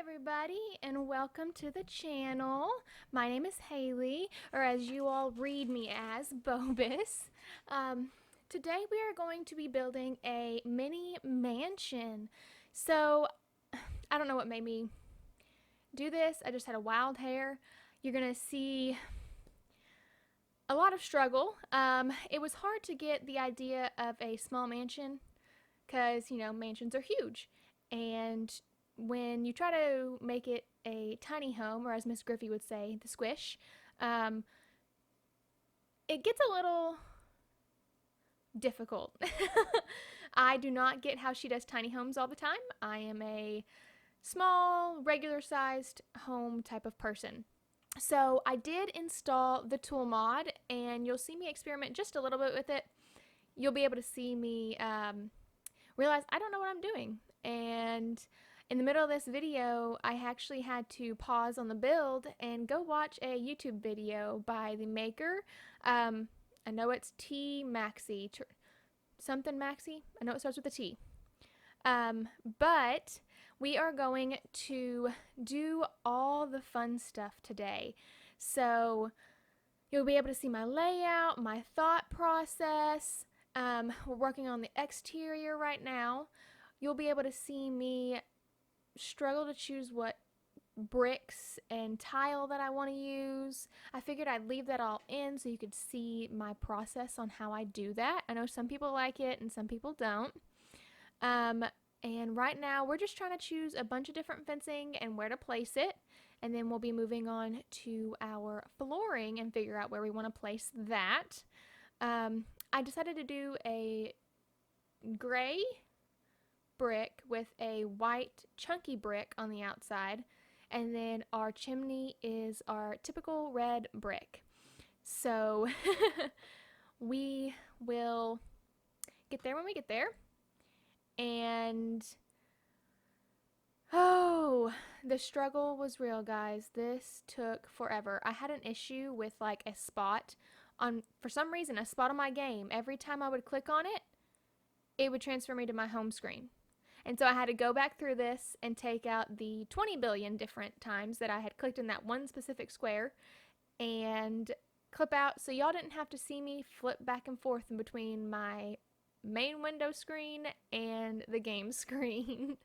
everybody, and welcome to the channel. My name is Haley, or as you all read me as, Bobus. Today we are going to be building a mini mansion. So, I don't know what made me do this. I just had a wild hair. You're going to see a lot of struggle. It was hard to get the idea of a small mansion because, mansions are huge. And when you try to make it a tiny home, or as Miss Griffey would say, the squish, um, it gets a little difficult. I do not get how she does tiny homes all the time. I am a small, regular sized home type of person. So I did install the tool mod, and you'll see me experiment just a little bit with it. You'll be able to see me realize I don't know what I'm doing. And in the middle of this video, I actually had to pause on the build and go watch a YouTube video by the maker. I know it's T Maxi, something Maxi. I know it starts with a T. But we are going to do all the fun stuff today. So you'll be able to see my layout, my thought process. We're working on the exterior right now. You'll be able to see me struggle to choose what bricks and tile that I want to use. I figured I'd leave that all in so you could see my process on how I do that. I know some people like it and some people don't. And right now we're just trying to choose a bunch of different fencing and where to place it. And then we'll be moving on to our flooring and figure out where we want to place that. I decided to do a gray brick with a white chunky brick on the outside, and then our chimney is our typical red brick. So we will get there when we get there. And oh, the struggle was real, guys. This took forever. I had an issue with like a spot on, for some reason, a spot on my game. Every time I would click on it, it would transfer me to my home screen. And so I had to go back through this and take out the 20 billion different times that I had clicked in that one specific square and clip out, so y'all didn't have to see me flip back and forth in between my main window screen and the game screen.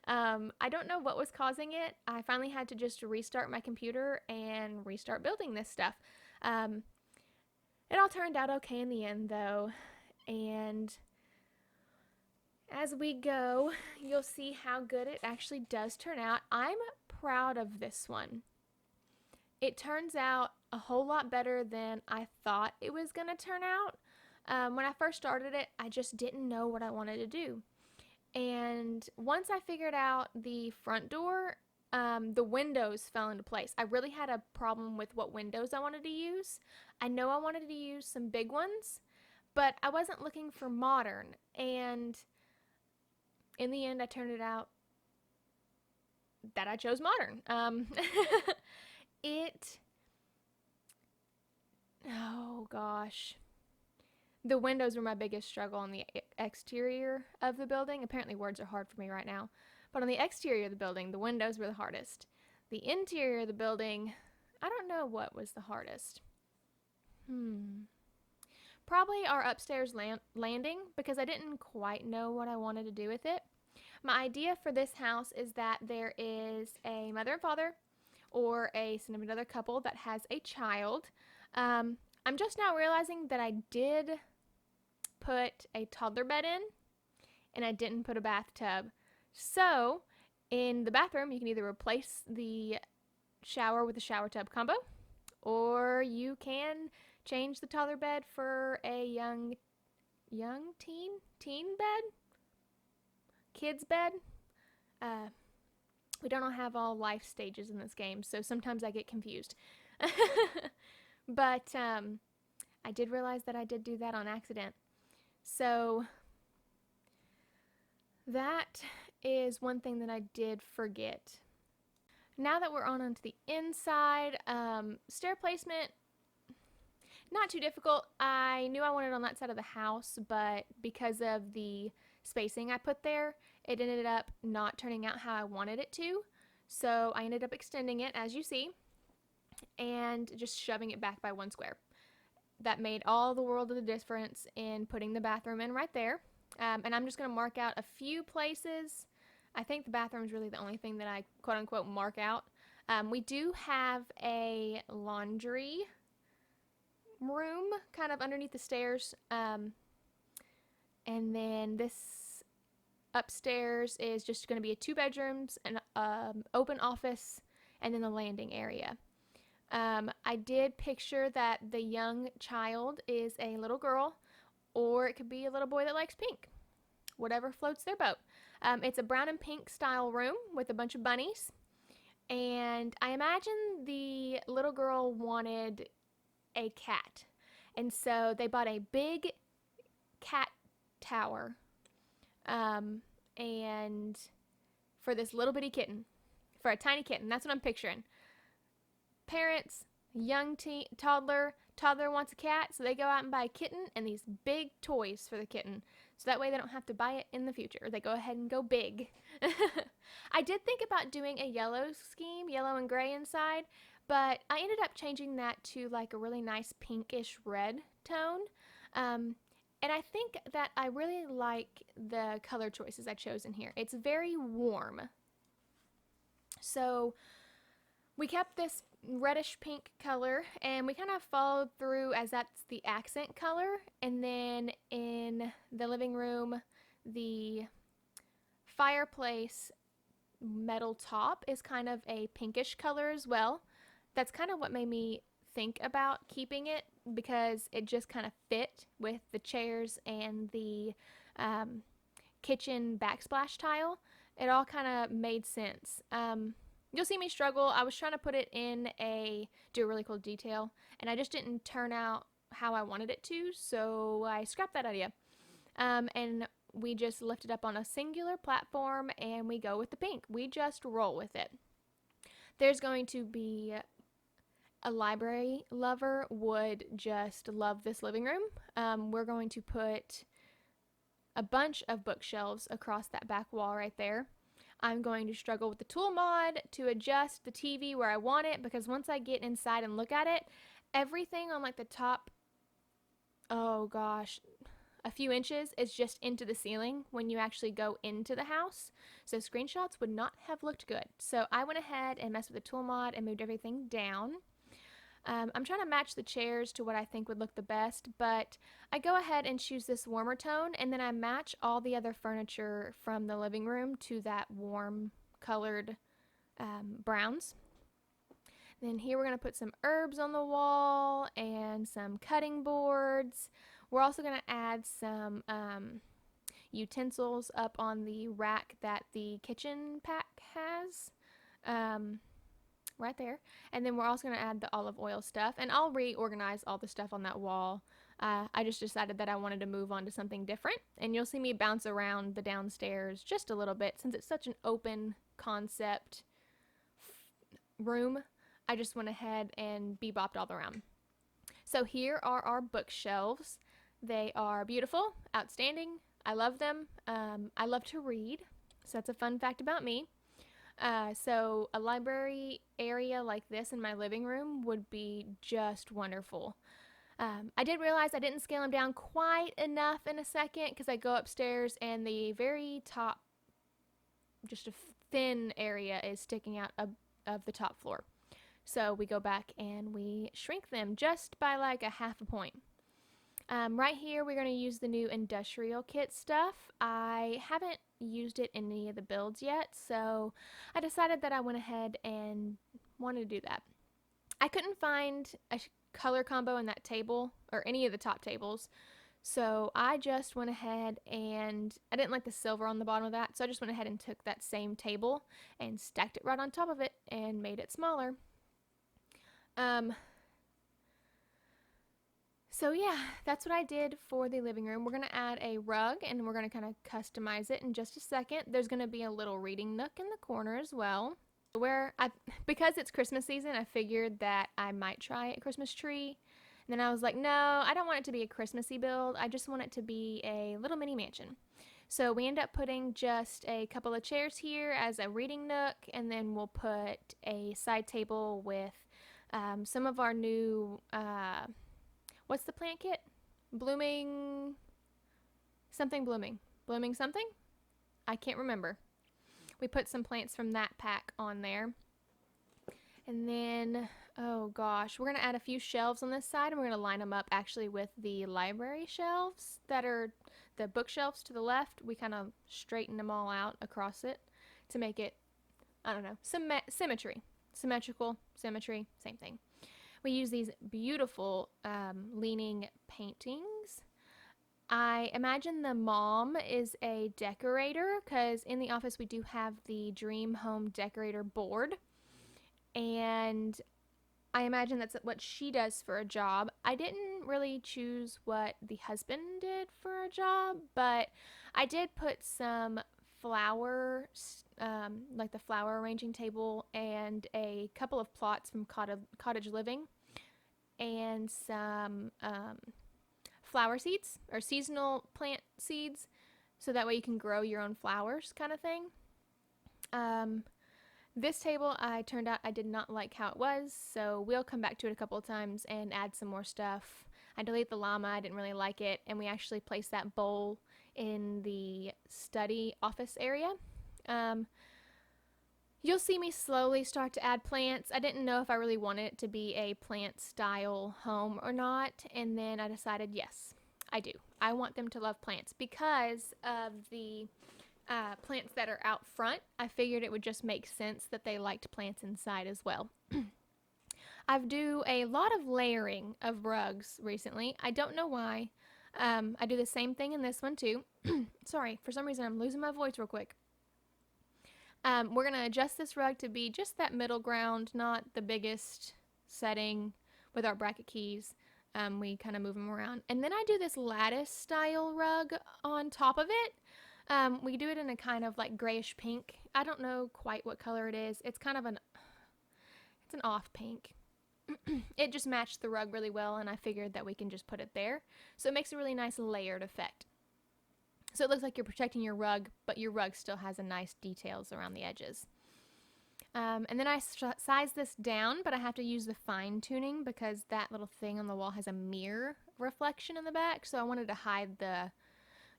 I don't know what was causing it. I finally had to just restart my computer and restart building this stuff. It all turned out okay in the end though, and as we go, you'll see how good it actually does turn out. I'm proud of this one. It turns out a whole lot better than I thought it was going to turn out. When I first started it, I just didn't know what I wanted to do. And once I figured out the front door, the windows fell into place. I really had a problem with what windows I wanted to use. I know I wanted to use some big ones, but I wasn't looking for modern. And in the end, I turned it out that I chose modern. Oh gosh. The windows were my biggest struggle on the exterior of the building. Apparently words are hard for me right now. But on the exterior of the building, the windows were the hardest. The interior of the building, I don't know what was the hardest. Probably our upstairs landing, because I didn't quite know what I wanted to do with it. My idea for this house is that there is a mother and father or a significant other couple that has a child. I'm just now realizing that I did put a toddler bed in and I didn't put a bathtub. So in the bathroom, you can either replace the shower with a shower tub combo, or you can change the toddler bed for a young teen bed, kids bed. We don't have all life stages in this game, so sometimes I get confused. But I did realize that I did do that on accident. So that is one thing that I did forget. Now that we're onto the inside, stair placement, not too difficult. I knew I wanted it on that side of the house, but because of the spacing I put there, it ended up not turning out how I wanted it to. So I ended up extending it, as you see, and just shoving it back by 1 square. That made all the world of the difference in putting the bathroom in right there. And I'm just going to mark out a few places. I think the bathroom is really the only thing that I quote unquote mark out. We do have a laundry room kind of underneath the stairs. And then this upstairs is just going to be 2 bedrooms, an open office, and then the landing area. I did picture that the young child is a little girl, or it could be a little boy that likes pink. Whatever floats their boat. It's a brown and pink style room with a bunch of bunnies. And I imagine the little girl wanted a cat. And so they bought a big cat tower. And for this little bitty kitten, for a tiny kitten, that's what I'm picturing. Parents, young toddler wants a cat, so they go out and buy a kitten and these big toys for the kitten. So that way they don't have to buy it in the future. They go ahead and go big. I did think about doing a yellow scheme, yellow and gray inside, but I ended up changing that to like a really nice pinkish red tone. And I think that I really like the color choices I chose in here. It's very warm. So we kept this reddish pink color and we kind of followed through as that's the accent color. And then in the living room, the fireplace metal top is kind of a pinkish color as well. That's kind of what made me think about keeping it, because it just kind of fit with the chairs and the kitchen backsplash tile. It all kind of made sense. You'll see me struggle. I was trying to put it in do a really cool detail, and I just didn't turn out how I wanted it to, so I scrapped that idea. And we just lift it up on a singular platform and we go with the pink. We just roll with it. There's going to be a library lover would just love this living room. We're going to put a bunch of bookshelves across that back wall right there. I'm going to struggle with the tool mod to adjust the TV where I want it, because once I get inside and look at it, everything on like the top, oh gosh, a few inches is just into the ceiling when you actually go into the house. So screenshots would not have looked good. So I went ahead and messed with the tool mod and moved everything down. I'm trying to match the chairs to what I think would look the best, but I go ahead and choose this warmer tone, and then I match all the other furniture from the living room to that warm colored browns. Then here we're going to put some herbs on the wall and some cutting boards. We're also going to add some utensils up on the rack that the kitchen pack has. Right there. And then we're also going to add the olive oil stuff, and I'll reorganize all the stuff on that wall. I just decided that I wanted to move on to something different, and you'll see me bounce around the downstairs just a little bit since it's such an open concept room. I just went ahead and bebopped all around. So here are our bookshelves. They are beautiful, outstanding. I love them. I love to read, so that's a fun fact about me. So a library area like this in my living room would be just wonderful. I did realize I didn't scale them down quite enough in a second, because I go upstairs and the very top, just a thin area is sticking out of the top floor. So we go back and we shrink them just by like a half a point. Right here we're going to use the new industrial kit stuff. I haven't used it in any of the builds yet, so I decided that I went ahead and wanted to do that. I couldn't find a color combo in that table or any of the top tables, so I just went ahead and I didn't like the silver on the bottom of that, so I just went ahead and took that same table and stacked it right on top of it and made it smaller. So yeah, that's what I did for the living room. We're going to add a rug and we're going to kind of customize it in just a second. There's going to be a little reading nook in the corner as well. Because it's Christmas season, I figured that I might try a Christmas tree. And then I was like, no, I don't want it to be a Christmassy build. I just want it to be a little mini mansion. So we end up putting just a couple of chairs here as a reading nook, and then we'll put a side table with some of our new, what's the plant kit? Blooming something blooming. Blooming something? I can't remember. We put some plants from that pack on there. And then, oh gosh, we're going to add a few shelves on this side, and we're going to line them up actually with the library shelves that are the bookshelves to the left. We kind of straighten them all out across it to make it, I don't know, symmetry. Symmetrical, symmetry, same thing. We use these beautiful leaning paintings. I imagine the mom is a decorator because in the office we do have the Dream Home Decorator board, and I imagine that's what she does for a job. I didn't really choose what the husband did for a job, but I did put some flowers, like the flower arranging table, and a couple of plots from Cottage Living, and some flower seeds or seasonal plant seeds, so that way you can grow your own flowers, kind of thing. This table, I turned out I did not like how it was, so we'll come back to it a couple of times and add some more stuff. I deleted the llama, I didn't really like it, and we actually placed that bowl in the study office area. You'll see me slowly start to add plants. I didn't know if I really wanted it to be a plant style home or not, and then I decided yes, I do. I want them to love plants because of the plants that are out front. I figured it would just make sense that they liked plants inside as well. I do a lot of layering of rugs recently. I don't know why. I do the same thing in this one too. Sorry, for some reason I'm losing my voice real quick. We're going to adjust this rug to be just that middle ground, not the biggest setting with our bracket keys. We kind of move them around. And then I do this lattice style rug on top of it. We do it in a kind of like grayish pink. I don't know quite what color it is. It's kind of it's an off pink. It just matched the rug really well, and I figured that we can just put it there. So it makes a really nice layered effect. So it looks like you're protecting your rug, but your rug still has a nice details around the edges. And then I size this down, but I have to use the fine tuning because that little thing on the wall has a mirror reflection in the back. So I wanted to hide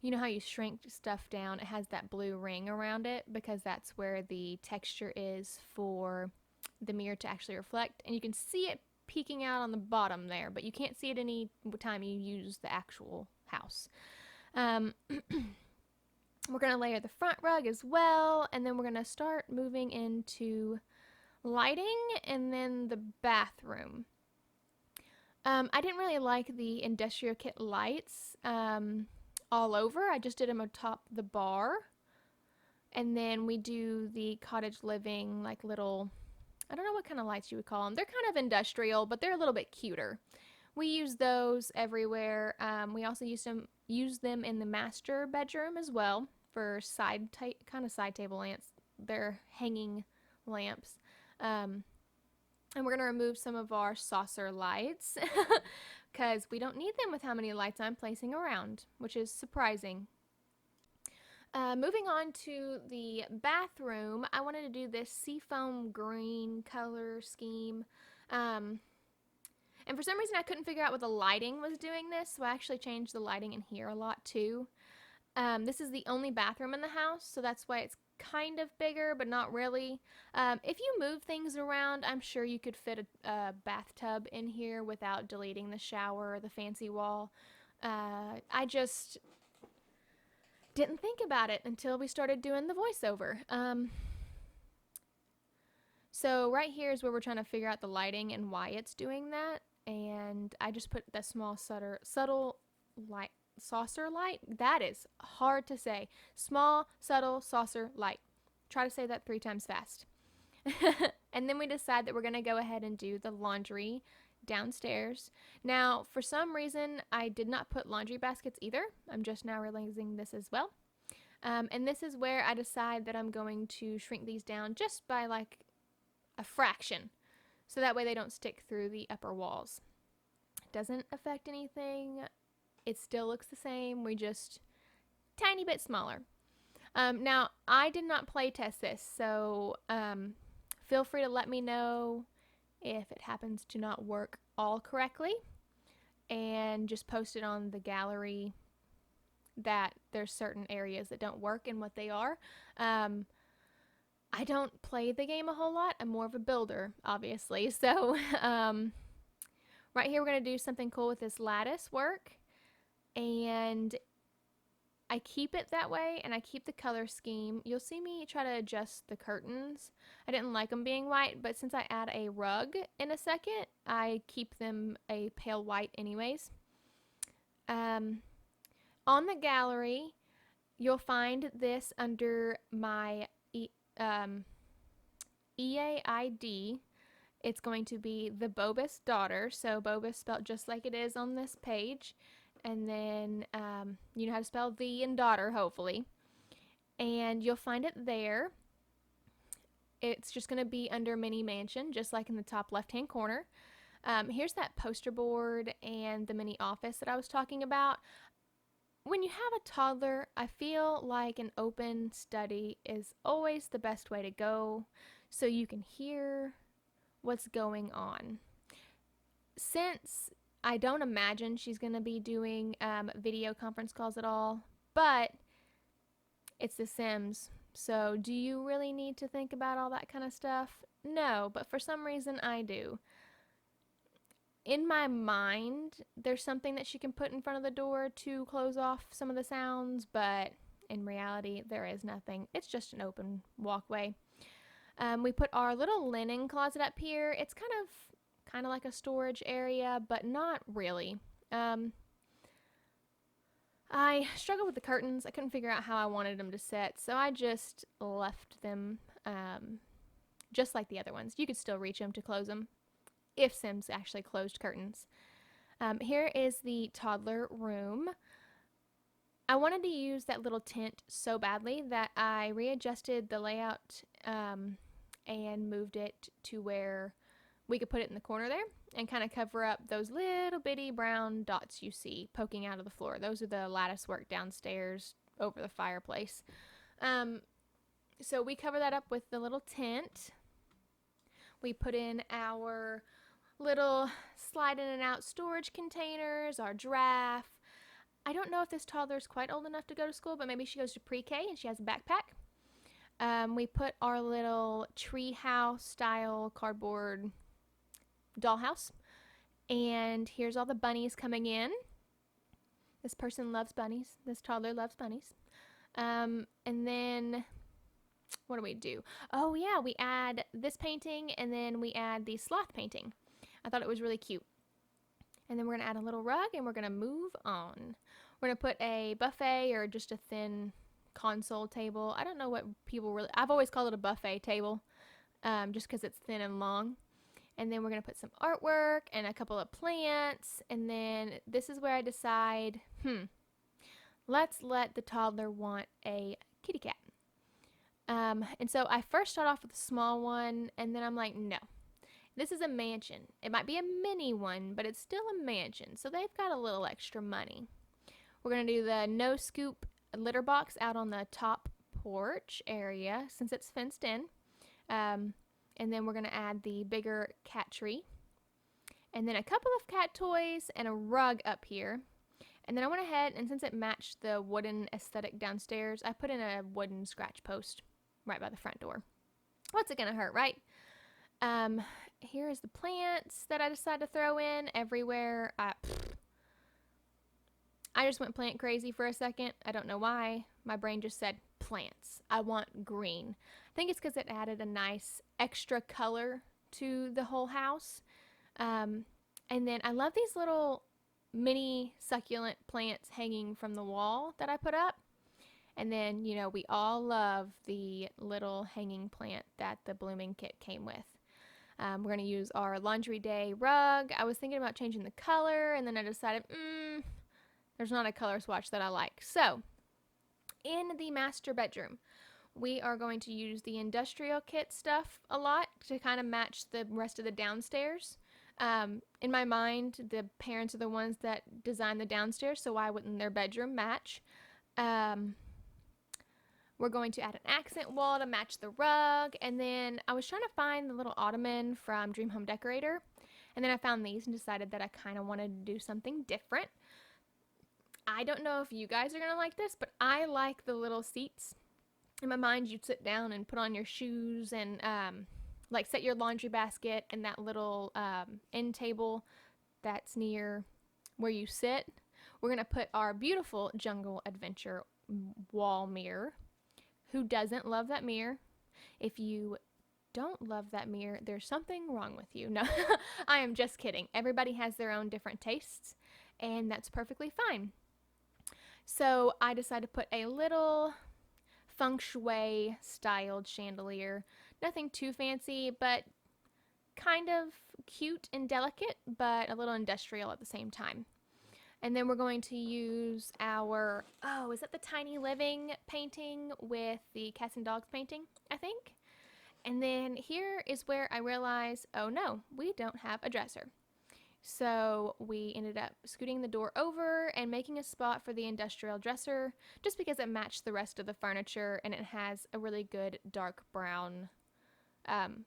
you know how you shrink stuff down? It has that blue ring around it because that's where the texture is for the mirror to actually reflect. And you can see it peeking out on the bottom there, but you can't see it any time you use the actual house. We're going to layer the front rug as well, and then we're going to start moving into lighting and then the bathroom. I didn't really like the industrial kit lights all over. I just did them atop the bar, and then we do the Cottage Living like little, I don't know what kind of lights you would call them. They're kind of industrial, but they're a little bit cuter. We use those everywhere. We also use them in the master bedroom as well for kind of side table lamps. They're hanging lamps. And we're going to remove some of our saucer lights because we don't need them with how many lights I'm placing around, which is surprising. Moving on to the bathroom, I wanted to do this seafoam green color scheme. And for some reason I couldn't figure out what the lighting was doing this, so I actually changed the lighting in here a lot too. This is the only bathroom in the house, so that's why it's kind of bigger, but not really. If you move things around, I'm sure you could fit a bathtub in here without deleting the shower or the fancy wall. I just didn't think about it until we started doing the voiceover. So right here is where we're trying to figure out the lighting and why it's doing that. And I just put the small subtle light, saucer light. That is hard to say. Small, subtle saucer light. Try to say that 3 times fast. And then we decide that we're going to go ahead and do the laundry downstairs. Now, for some reason, I did not put laundry baskets either. I'm just now realizing this as well. And this is where I decide that I'm going to shrink these down just by like a fraction, so that way they don't stick through the upper walls. It doesn't affect anything. It still looks the same. We just tiny bit smaller. Now, I did not play test this, so feel free to let me know if it happens to not work all correctly, and just post it on the gallery that there's certain areas that don't work and what they are. I don't play the game a whole lot. I'm more of a builder, obviously. So right here we're going to do something cool with this lattice work, and I keep it that way, and I keep the color scheme. You'll see me try to adjust the curtains. I didn't like them being white, but since I add a rug in a second, I keep them a pale white anyways. On the gallery, you'll find this under my EAID. It's going to be the Bobus daughter, so Bobus spelled just like it is on this page. And then you know how to spell the and daughter, hopefully. And you'll find it there. It's just going to be under Mini Mansion, just like in the top left-hand corner. Here's that poster board and the mini office that I was talking about. When you have a toddler, I feel like an open study is always the best way to go, so you can hear what's going on. Since I don't imagine she's going to be doing video conference calls at all, but it's The Sims, so do you really need to think about all that kind of stuff? No, but for some reason I do. In my mind, there's something that she can put in front of the door to close off some of the sounds, but in reality, there is nothing. It's just an open walkway. We put our little linen closet up here. It's kind of like a storage area, but not really. I struggled with the curtains. I couldn't figure out how I wanted them to set, so I just left them just like the other ones. You could still reach them to close them if Sims actually closed curtains. Here is the toddler room. I wanted to use that little tent so badly that I readjusted the layout and moved it to where we could put it in the corner there and kind of cover up those little bitty brown dots you see poking out of the floor. Those are the lattice work downstairs over the fireplace. So we cover that up with the little tent. We put in our little slide in and out storage containers, our giraffe. I don't know if this toddler is quite old enough to go to school, but maybe she goes to pre-K and she has a backpack. We put our little tree house style cardboard dollhouse, and here's all the bunnies coming in. This person loves bunnies. This toddler loves bunnies. And then what do? Oh yeah, we add this painting, and then we add the sloth painting. I thought it was really cute. And then we're going to add a little rug, and we're going to move on. We're going to put a buffet or just a thin console table. I don't know what people really... I've always called it a buffet table just because it's thin and long. And then we're going to put some artwork and a couple of plants. And then this is where I decide, let's let the toddler want a kitty cat. And so I first start off with a small one, and then I'm like, no. This is a mansion. It might be a mini one, but it's still a mansion, so they've got a little extra money. We're going to do the no scoop litter box out on the top porch area since it's fenced in. And then we're going to add the bigger cat tree. And then a couple of cat toys and a rug up here. And then I went ahead, and since it matched the wooden aesthetic downstairs, I put in a wooden scratch post right by the front door. What's it going to hurt, right? Here is the plants that I decided to throw in everywhere. I just went plant crazy for a second. I don't know why. My brain just said plants. I want green. I think it's because it added a nice extra color to the whole house. And then I love these little mini succulent plants hanging from the wall that I put up. And then, you know, we all love the little hanging plant that the blooming kit came with. We're going to use our laundry day rug. I was thinking about changing the color, and then I decided, there's not a color swatch that I like. So, in the master bedroom, we are going to use the industrial kit stuff a lot to kind of match the rest of the downstairs. In my mind, the parents are the ones that design the downstairs, so why wouldn't their bedroom match? We're going to add an accent wall to match the rug, and then I was trying to find the little ottoman from Dream Home Decorator, and then I found these and decided that I kind of wanted to do something different. I don't know if you guys are going to like this, but I like the little seats. In my mind, you'd sit down and put on your shoes and like set your laundry basket and that little end table that's near where you sit. We're going to put our beautiful Jungle Adventure wall mirror. Who doesn't love that mirror? If you don't love that mirror, there's something wrong with you. No, I am just kidding. Everybody has their own different tastes, and that's perfectly fine. So I decided to put a little feng shui styled chandelier. Nothing too fancy, but kind of cute and delicate, but a little industrial at the same time. And then we're going to use our, oh, is that the Tiny Living painting with the cats and dogs painting, I think? And then here is where I realized, oh no, we don't have a dresser. So we ended up scooting the door over and making a spot for the industrial dresser just because it matched the rest of the furniture and it has a really good dark brown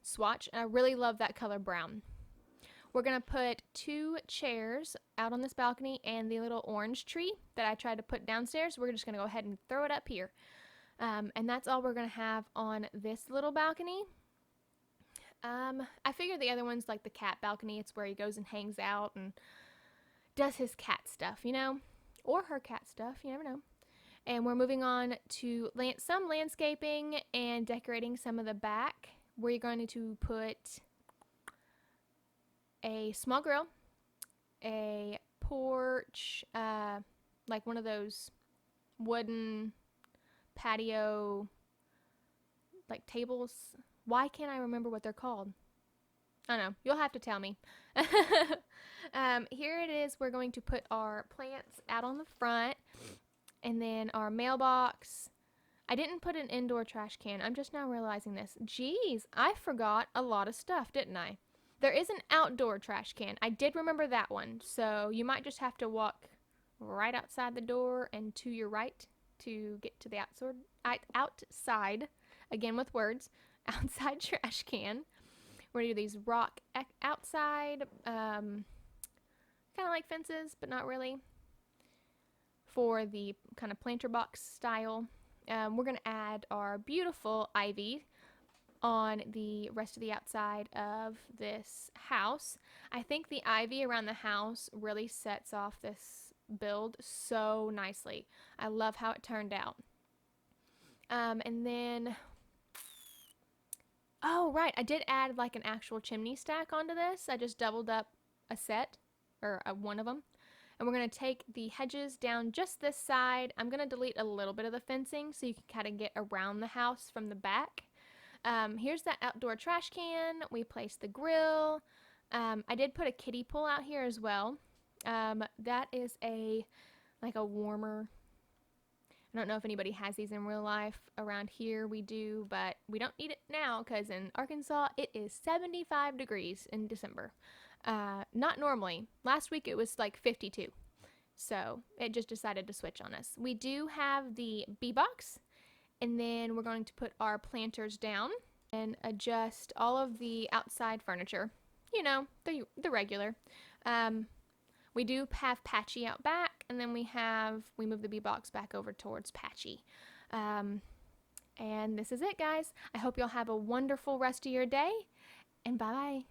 swatch. And I really love that color brown. We're going to put 2 chairs out on this balcony and the little orange tree that I tried to put downstairs. We're just going to go ahead and throw it up here. And that's all we're going to have on this little balcony. I figure the other one's like the cat balcony. It's where he goes and hangs out and does his cat stuff, you know? Or her cat stuff, you never know. And we're moving on to some landscaping and decorating some of the back. We're going to put a small grill, a porch, like one of those wooden patio like tables. Why can't I remember what they're called? I don't know. You'll have to tell me. Here it is. We're going to put our plants out on the front, and then our mailbox. I didn't put an indoor trash can. I'm just now realizing this. Geez, I forgot a lot of stuff, didn't I? There is an outdoor trash can. I did remember that one, so you might just have to walk right outside the door and to your right to get to the outside, again with words, outside trash can. We're going to do these rock outside, kind of like fences, but not really, for the kind of planter box style. We're going to add our beautiful ivy on the rest of the outside of this house. I think the ivy around the house really sets off this build so nicely. I love how it turned out. And then, oh right, I did add like an actual chimney stack onto this. I just doubled up a set, or one of them. And we're going to take the hedges down just this side. I'm going to delete a little bit of the fencing so you can kind of get around the house from the back. Here's that outdoor trash can. We placed the grill. I did put a kiddie pool out here as well. That is like a warmer. I don't know if anybody has these in real life. Around here we do, but we don't need it now because in Arkansas it is 75 degrees in December. Not normally. Last week it was like 52. So it just decided to switch on us. We do have the bee box. And then we're going to put our planters down and adjust all of the outside furniture. You know, the regular. We do have Patchy out back, and then we move the bee box back over towards Patchy. And this is it, guys. I hope y'all have a wonderful rest of your day, and bye-bye.